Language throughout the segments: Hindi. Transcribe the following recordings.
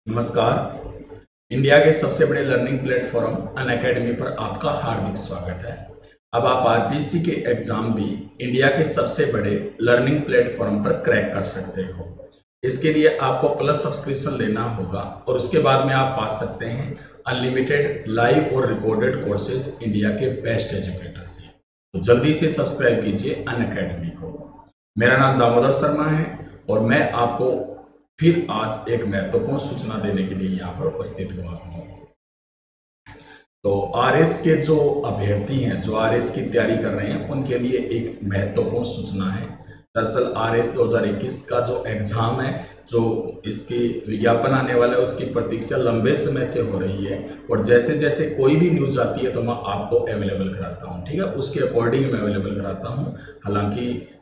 नमस्कार। इंडिया के सबसे बड़े लर्निंग प्लेटफॉर्म अनअकैडमी पर आपका हार्दिक स्वागत है। अब आप आरपीएससी के एग्जाम भी इंडिया के सबसे बड़े लर्निंग प्लेटफॉर्म पर क्रैक कर सकते हो। इसके लिए आपको प्लस सब्सक्रिप्शन लेना होगा और उसके बाद में आप पा सकते हैं अनलिमिटेड लाइव और रिकॉर्डेड कोर्सेज इंडिया के बेस्ट एजुकेटर से। तो जल्दी से सब्सक्राइब कीजिए अनअकैडमी को। मेरा नाम दामोदर शर्मा है और मैं आपको फिर आज एक महत्वपूर्ण सूचना देने के लिए यहाँ पर उपस्थित हुआ हूँ। तो आरएस के जो अभ्यर्थी हैं, जो आरएस की तैयारी कर रहे हैं, उनके लिए एक महत्वपूर्ण सूचना है। दरअसल आरएस 2021 का जो एग्जाम है, जो इसकी विज्ञापन आने वाला है, उसकी प्रतीक्षा लंबे समय से हो रही है और जैसे जैसे कोई भी न्यूज आती है तो मैं आपको अवेलेबल कराता हूँ। ठीक है, उसके अकॉर्डिंग मैं अवेलेबल कराता हूँ। हालांकि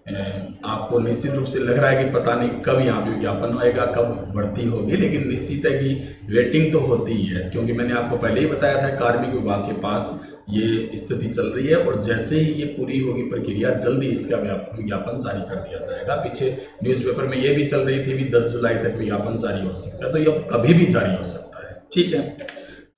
आपको निश्चित रूप से लग रहा है कि पता नहीं कब यहाँ पे विज्ञापन होएगा, कब भर्ती होगी, लेकिन निश्चित है कि वेटिंग तो होती ही है, क्योंकि मैंने आपको पहले ही बताया था कार्मिक विभाग के पास ये स्थिति चल रही है और जैसे ही ये पूरी होगी प्रक्रिया, जल्दी इसका विज्ञापन जारी कर दिया जाएगा। पीछे न्यूज़पेपर में ये भी चल रही थी कि 10 जुलाई तक विज्ञापन जारी हो सकता है, तो ये कभी भी जारी हो सकता है। ठीक है,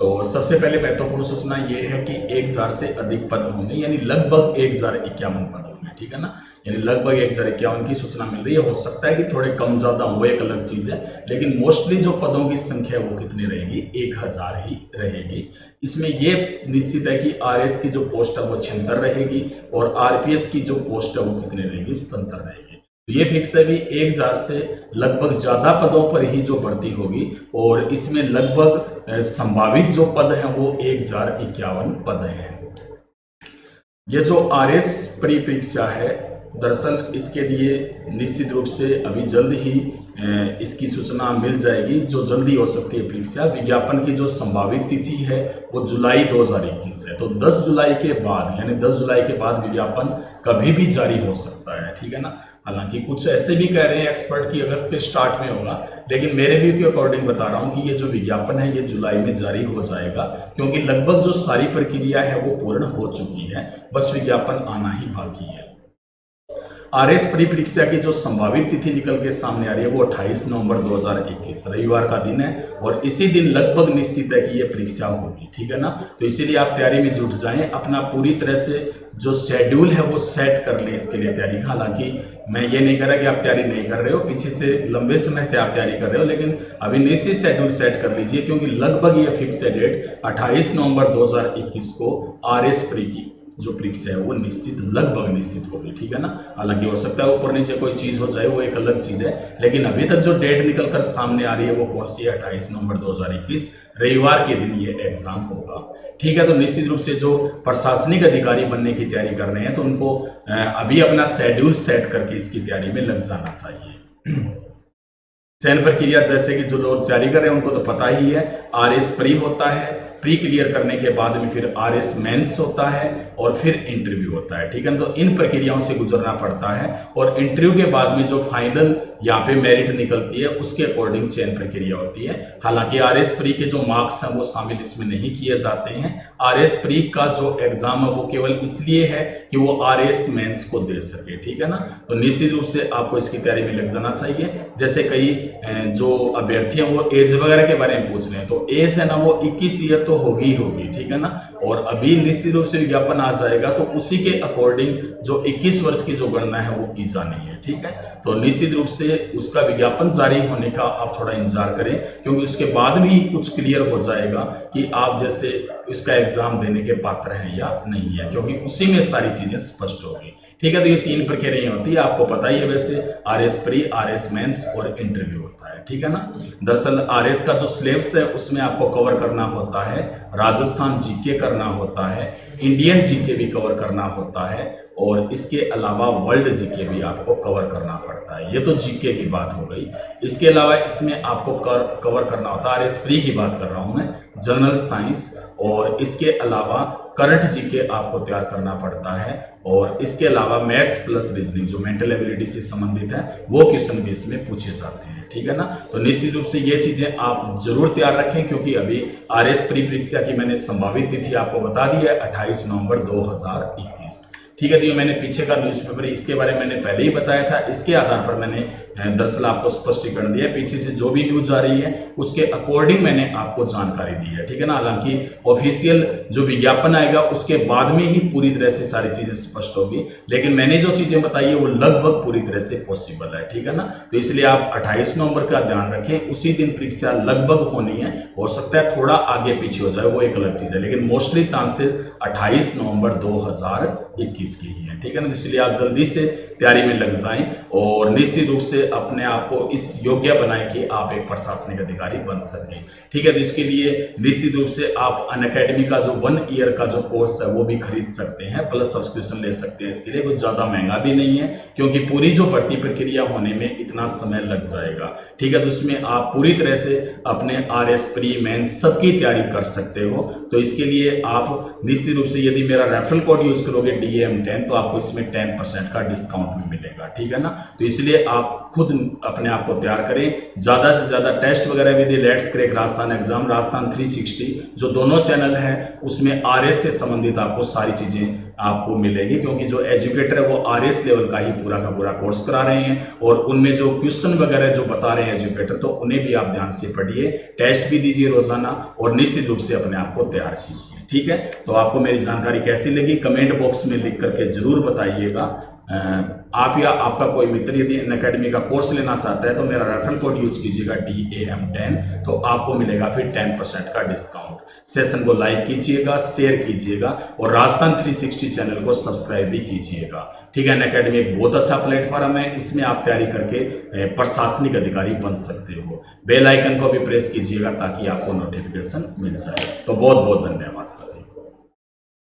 तो सबसे पहले महत्वपूर्ण सूचना ये है कि 1000 से अधिक पद होंगे, यानी लगभग 1051 पद होंगे। ठीक है ना, यानी लगभग 1051 की सूचना मिल रही है। हो सकता है कि थोड़े कम ज्यादा हो, एक अलग चीज है, लेकिन मोस्टली जो पदों की संख्या वो कितनी रहेगी, 1000 ही रहेगी। इसमें ये निश्चित है कि आरएस की जो पोस्ट है वो 76 रहेगी और आरपीएस की जो पोस्ट है वो कितनी रहेगी, 77 रहेगी। तो ये फिक्स है भी 1000 से लगभग ज्यादा पदों पर ही जो भर्ती होगी और इसमें लगभग संभावित जो पद हैं वो 1051 पद हैं। ये जो आरएस प्री परीक्षा है, दरअसल इसके लिए निश्चित रूप से अभी जल्द ही इसकी सूचना मिल जाएगी, जो जल्दी हो सकती है परीक्षा। विज्ञापन की जो संभावित तिथि है वो जुलाई 2021 है, तो 10 जुलाई के बाद, यानी 10 जुलाई के बाद विज्ञापन कभी भी जारी हो सकता है। ठीक है ना, हालांकि कुछ ऐसे भी कह रहे हैं एक्सपर्ट कि अगस्त के स्टार्ट में होगा, लेकिन मेरे व्यू के अकॉर्डिंग बता रहा हूं कि ये जो विज्ञापन है ये जुलाई में जारी हो जाएगा, क्योंकि लगभग जो सारी प्रक्रिया है वो पूर्ण हो चुकी है, बस विज्ञापन आना ही बाकी है। आरएस प्री परीक्षा की जो संभावित तिथि निकल के सामने आ रही है वो 28 नवंबर 2021 रविवार का दिन है और इसी दिन लगभग निश्चित है कि ये परीक्षा होगी। ठीक है ना, तो इसीलिए आप तैयारी में जुट जाएं, अपना पूरी तरह से जो शेड्यूल है वो सेट कर लें इसके लिए तैयारी। हालांकि मैं ये नहीं कह रहा कि आप तैयारी नहीं कर रहे हो, पीछे से लंबे समय से आप तैयारी कर रहे हो, लेकिन अभी निश्चित शेड्यूल सेट कर लीजिए, क्योंकि लगभग ये फिक्स है डेट 28 नवंबर 2021 को आरएस प्री की जो परीक्षा है वो निश्चित, लगभग निश्चित होगी। ठीक है ना, हालांकि हो सकता है ऊपर नीचे कोई चीज हो जाए, वो एक अलग चीज है, लेकिन अभी तक जो डेट निकल कर सामने आ रही है वो कौन सी है, 28 नवंबर 2021 रविवार के दिन ये एग्जाम होगा। ठीक है, तो निश्चित रूप से जो प्रशासनिक अधिकारी बनने की तैयारी कर रहे हैं तो उनको अभी अपना शेड्यूल सेट करके इसकी तैयारी में लग जाना चाहिए। चयन प्रक्रिया, जैसे कि जो लोग तैयारी कर रहे हैं उनको तो पता ही है, आरएस प्री होता है, प्री क्लियर करने के बाद में फिर आरएस मेंस होता है और फिर इंटरव्यू होता है। ठीक है, तो इन प्रक्रियाओं से गुजरना पड़ता है और इंटरव्यू के बाद में जो फाइनल यहाँ पे मेरिट निकलती है उसके अकॉर्डिंग चयन प्रक्रिया होती है। हालांकि आरएस प्री के जो मार्क्स हैं वो शामिल इसमें नहीं किए जाते हैं। आरएस प्री का जो एग्जाम है वो केवल इसलिए है कि वो आरएस मेंस को दे सके। ठीक है ना, तो निश्चित रूप से आपको इसकी तैयारी में लग जाना चाहिए। जैसे कई जो अभ्यर्थी हैं वो एज वगैरह के बारे में पूछ रहे हैं, तो एज है ना वो 21 ईयर तो होगी होगी। ठीक है ना, और अभी निश्चित रूप से विज्ञापन आ जाएगा तो उसी के अकॉर्डिंग जो 21 वर्ष की जो गणना है वो की जानी है। ठीक है, तो निश्चित रूप से उसका विज्ञापन जारी होने का आप थोड़ा इंतजार करें, क्योंकि उसके बाद भी कुछ क्लियर हो जाएगा कि आप जैसे इसका एग्जाम देने के पात्र हैं या नहीं है, क्योंकि उसी में सारी चीजें स्पष्ट होगी। ठीक है, तो ये 3 प्रक्रिया होती है, आपको पता ही है वैसे, आरएस प्री, आरएस मेंस और इंटरव्यू होता है। ठीक है ना, दरअसल आरएस का जो सिलेबस है उसमें आपको कवर करना होता है राजस्थान जीके करना होता है, इंडियन जीके भी कवर करना होता है और इसके अलावा वर्ल्ड जीके भी आपको कवर करना पड़ता है। ये तो जीके की बात हो गई। इसके अलावा इसमें आपको कवर करना होता है, आरएस प्री की बात कर रहा हूं मैं, जनरल साइंस, और इसके अलावा करंट जीके आपको तैयार करना पड़ता है और इसके अलावा मैथ्स प्लस रीजनिंग जो मेंटल एबिलिटी से संबंधित है वो क्वेश्चन भी इसमें पूछे जाते हैं। ठीक है ना, तो निश्चित रूप से ये चीजें आप जरूर तैयार रखें, क्योंकि अभी आरएस प्री परीक्षा की मैंने संभावित तिथि आपको बता दी है 28 नवंबर 2021। ठीक है। तो ये मैंने पीछे का न्यूज़पेपर इसके बारे में मैंने पहले ही बताया था, इसके आधार पर मैंने दरअसल आपको स्पष्टीकरण दिया। पीछे से जो भी न्यूज आ रही है उसके अकॉर्डिंग मैंने आपको जानकारी दी है, ठीक है ना। हालांकि ऑफिशियल जो विज्ञापन आएगा उसके बाद में ही पूरी तरह से सारी चीजें स्पष्ट होगी, लेकिन मैंने जो चीजें बताई है वो लगभग पूरी तरह से पॉसिबल है, ठीक है ना। तो इसलिए आप 28 नवंबर का ध्यान रखें, उसी दिन परीक्षा लगभग होनी है। हो सकता है थोड़ा आगे पीछे हो जाए, वो एक अलग चीज है, लेकिन मोस्टली चांसेस 28 नवंबर 2021 की ही है, ठीक है ना। इसलिए आप जल्दी से तैयारी में लग जाएं और निश्चित रूप से अपने आप को इस योग्य बनाएं कि आप एक प्रशासनिक अधिकारी बन सकें, ठीक है। तो इसके लिए निश्चित रूप से आप अनअकैडमी का जो 1 ईयर का जो कोर्स है वो भी खरीद सकते हैं, प्लस सब्सक्रिप्शन ले सकते हैं। इसके लिए कुछ ज्यादा महंगा भी नहीं है, क्योंकि पूरी जो भर्ती प्रक्रिया होने में इतना समय लग जाएगा, ठीक है। तो उसमें आप पूरी तरह से अपने RS प्री मेंस सबकी तैयारी कर सकते हो। तो इसके लिए आप निश्चित रूप से यदि मेरा रेफरल कोड यूज करोगे DAM10 तो आपको इसमें 10% का डिस्काउंट भी मिलेगा, ठीक है ना। तो इसलिए आप खुद अपने आप को तैयार करें, ज्यादा से ज्यादा टेस्ट वगैरह भी दिए। Let's crack Rajasthan exam, Rajasthan 360 जो दोनों चैनल है उसमें RS से संबंधित आपको सारी चीजें आपको मिलेगी, क्योंकि जो एजुकेटर है वो RS लेवल का ही पूरा का पूरा कोर्स करा रहे हैं और उनमें जो क्वेश्चन वगैरह जो बता रहे हैं एजुकेटर, तो उन्हें भी आप ध्यान से पढ़िए, टेस्ट भी दीजिए रोजाना और निश्चित रूप से अपने आप को तैयार कीजिए, ठीक है। तो आपको मेरी जानकारी कैसी लगी कमेंट बॉक्स में लिख करके जरूर बताइएगा। आप या आपका कोई मित्र यदि अनअकैडमी का कोर्स लेना चाहता है तो मेरा रेफरल कोड यूज कीजिएगा DAM10, तो आपको मिलेगा फिर 10% का डिस्काउंट। सेशन को लाइक कीजिएगा, शेयर कीजिएगा और राजस्थान 360 चैनल को सब्सक्राइब भी कीजिएगा, ठीक है। अनअकैडमी एक बहुत अच्छा प्लेटफॉर्म है, इसमें आप तैयारी करके प्रशासनिक अधिकारी बन सकते हो। बेल आइकन को भी प्रेस कीजिएगा ताकि आपको नोटिफिकेशन मिल जाए। तो बहुत बहुत धन्यवाद सर।